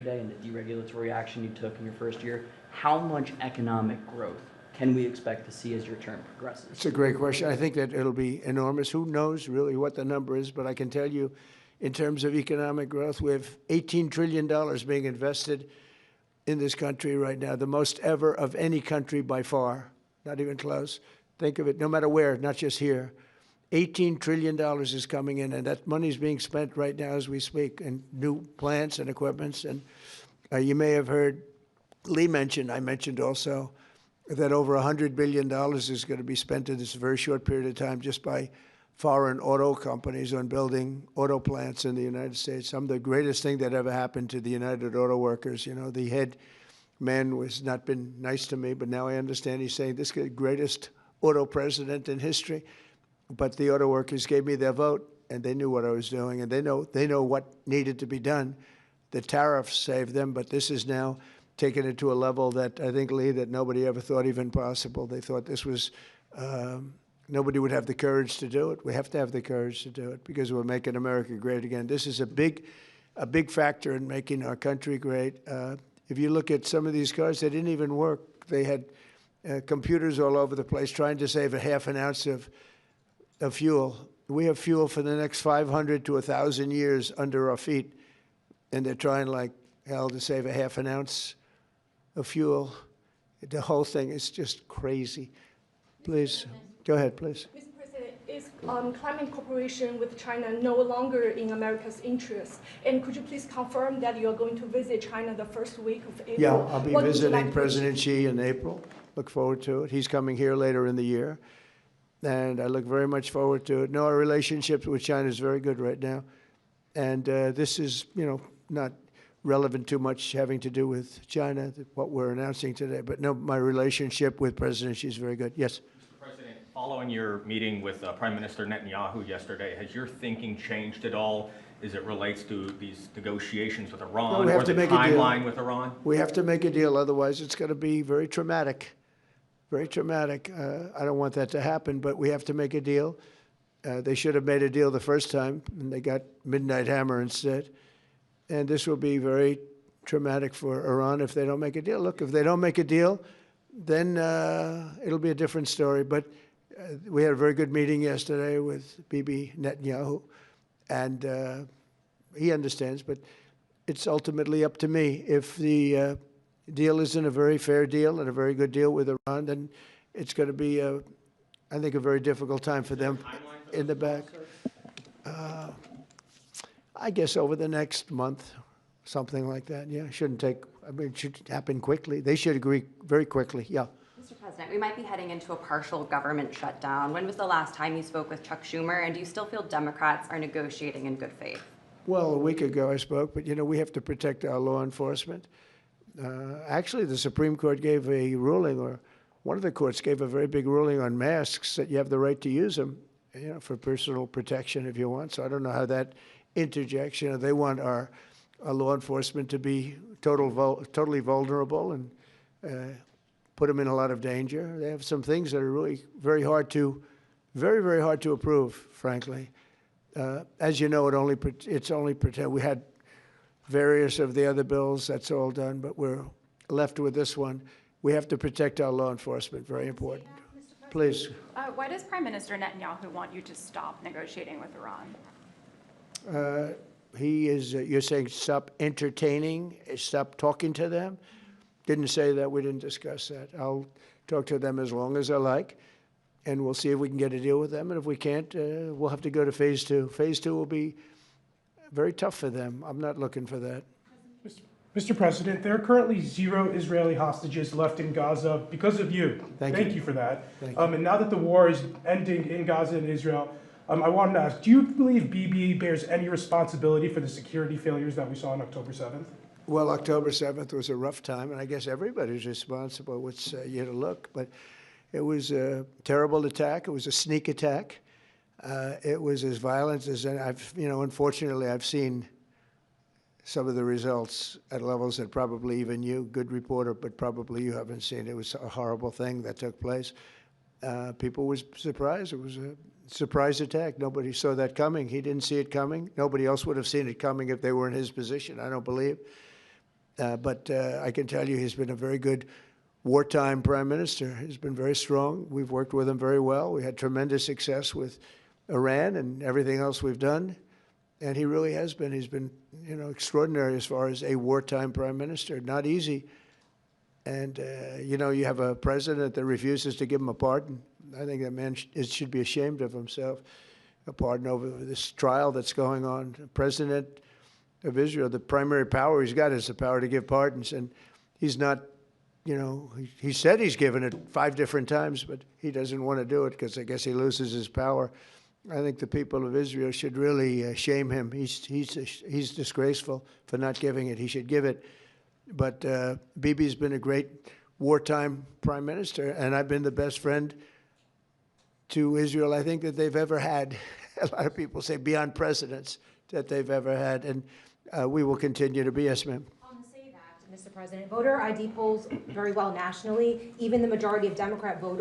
today and the deregulatory action you took in your first year, how much economic growth can we expect to see as your term progresses? It's a great question. I think that it'll be enormous. Who knows really what the number is, but I can tell you in terms of economic growth, we have $18 trillion being invested in this country right now, the most ever of any country by far, not even close. Think of it, no matter where, not just here. $18 trillion is coming in, and that money is being spent right now as we speak in new plants and equipments. And you may have heard Lee mention, I mentioned also, that over $100 billion is going to be spent in this very short period of time just by foreign auto companies on building auto plants in the United States. The greatest thing that ever happened to the United Auto Workers. You know, the head man was not been nice to me, but now I understand he's saying this is the greatest auto president in history. But the auto workers gave me their vote, and they knew what I was doing, and they know what needed to be done. The tariffs saved them, but this is now taken it to a level that I think, Lee, that nobody ever thought even possible. They thought this was, nobody would have the courage to do it. We have to have the courage to do it because we're making America great again. This is a big factor in making our country great. If you look at some of these cars, they didn't even work. They had computers all over the place trying to save a half an ounce of fuel. We have fuel for the next 500 to 1,000 years under our feet, and they're trying like hell to save a half an ounce of fuel. The whole thing is just crazy. Please, go ahead, please. Mr. President, is climate cooperation with China no longer in America's interest? And could you please confirm that you're going to visit China the first week of April? Yeah, I'll be visiting President Xi in April. Look forward to it. He's coming here later in the year, and I look very much forward to it. No, our relationship with China is very good right now, and this is, you know, not relevant too much having to do with China, what we're announcing today. But no, my relationship with President Xi is very good. Yes? Mr. President, following your meeting with Prime Minister Netanyahu yesterday, has your thinking changed at all as it relates to these negotiations with Iran or the timeline with Iran? We have to make a deal, otherwise it's going to be very traumatic. Very traumatic. I don't want that to happen, but we have to make a deal. They should have made a deal the first time, and they got Midnight Hammer instead. And this will be very traumatic for Iran if they don't make a deal. Look, if they don't make a deal, then it'll be a different story. But we had a very good meeting yesterday with Bibi Netanyahu, and he understands, but it's ultimately up to me. If the deal isn't a very fair deal and a very good deal with Iran, then it's going to be, I think, a very difficult time for them in the back. I guess over the next month, something like that. Yeah, it shouldn't take, I mean, it should happen quickly. They should agree very quickly. Yeah. Mr. President, we might be heading into a partial government shutdown. When was the last time you spoke with Chuck Schumer, and do you still feel Democrats are negotiating in good faith? Well, a week ago I spoke, but, you know, we have to protect our law enforcement. Actually, the Supreme Court gave a ruling, or one of the courts gave a very big ruling on masks, that you have the right to use them, you know, for personal protection if you want. So I don't know how that interjects. You know, they want our law enforcement to be totally vulnerable and put them in a lot of danger. They have some things that are really very hard to approve, frankly. As you know, it's only pretend. We had various of the other bills, that's all done, but we're left with this one. We have to protect our law enforcement, very important. Please. Why does Prime Minister Netanyahu want you to stop negotiating with Iran? He is, you're saying stop entertaining, stop talking to them? Didn't say that, we didn't discuss that. I'll talk to them as long as I like, and we'll see if we can get a deal with them, and if we can't, we'll have to go to phase two. Phase two will be very tough for them. I'm not looking for that. Mr. President, there are currently 0 Israeli hostages left in Gaza because of you. Thank you for that. And now that the war is ending in Gaza and Israel, I wanted to ask, do you believe Bibi bears any responsibility for the security failures that we saw on October 7th? Well, October 7th was a rough time, and I guess everybody's responsible. It's you to look, but it was a terrible attack. It was a sneak attack. It was as violent as unfortunately, I've seen some of the results at levels that probably even you, good reporter, but probably you haven't seen. It was a horrible thing that took place. People were surprised. It was a surprise attack. Nobody saw that coming. He didn't see it coming. Nobody else would have seen it coming if they were in his position, I don't believe. But I can tell you he's been a very good wartime prime minister. He's been very strong. We've worked with him very well. We had tremendous success with Iran and everything else we've done. And he really has been. He's been, extraordinary as far as a wartime prime minister. Not easy. And, you have a president that refuses to give him a pardon. I think that man should be ashamed of himself. A pardon over this trial that's going on. The president of Israel, the primary power he's got is the power to give pardons. And he's not, he said he's given it 5 different times, but he doesn't want to do it because I guess he loses his power. I think the people of Israel should really shame him. He's disgraceful for not giving it. He should give it. But Bibi's been a great wartime prime minister, and I've been the best friend to Israel I think that they've ever had. A lot of people say beyond presidents that they've ever had, and we will continue to be. Yes, ma'am. Mr. President, voter ID polls very well nationally. Even the majority of Democrat voters